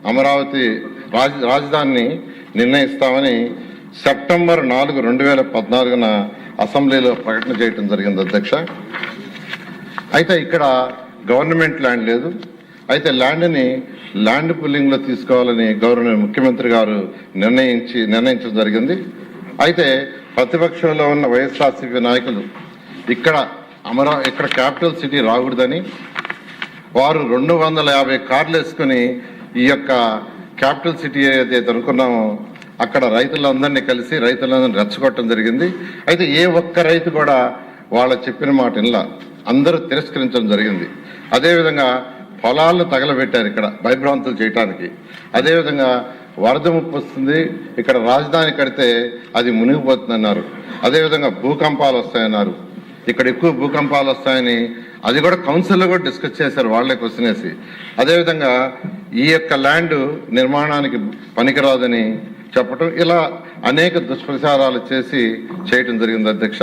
అమరావతి రాజధానిని నిర్ణయిస్తామని సెప్టెంబర్ 4, 2014 అసెంబ్లీలో ప్రకటన చేయడం జరిగింది అధ్యక్ష. అయితే ఇక్కడ గవర్నమెంట్ ల్యాండ్ లేదు. అయితే ల్యాండ్ పుల్లింగ్లో తీసుకోవాలని గవర్నర్ ముఖ్యమంత్రి గారు నిర్ణయించడం జరిగింది. అయితే ప్రతిపక్షంలో ఉన్న వైఎస్ఆర్సీపీ నాయకులు ఇక్కడ క్యాపిటల్ సిటీ రాకూడదని వారు 250 కార్లు వేసుకుని ఈ యొక్క క్యాపిటల్ సిటీ ఏదైతే అనుకున్నామో అక్కడ రైతులందరినీ కలిసి రైతులందరినీ రెచ్చగొట్టడం జరిగింది. అయితే ఏ ఒక్క రైతు కూడా వాళ్ళ చెప్పిన మాట ఇలా అందరూ తిరస్కరించడం జరిగింది. అదేవిధంగా పొలాలను తగలబెట్టారు ఇక్కడ భయభ్రాంతులు చేయటానికి. అదేవిధంగా వరద ముప్పు వస్తుంది, ఇక్కడ రాజధాని కడితే అది మునిగిపోతుందన్నారు. అదేవిధంగా భూకంపాలు వస్తాయన్నారు. ఇక్కడ ఎక్కువ భూకంపాలు వస్తాయని అది కూడా కౌన్సిల్లో కూడా డిస్కస్ చేశారు, వాళ్లే క్వశ్చన్ వేసి. అదేవిధంగా ఈ యొక్క ల్యాండ్ నిర్మాణానికి పనికిరాదని చెప్పటం, ఇలా అనేక దుష్ప్రచారాలు చేయటం జరిగింది అధ్యక్ష.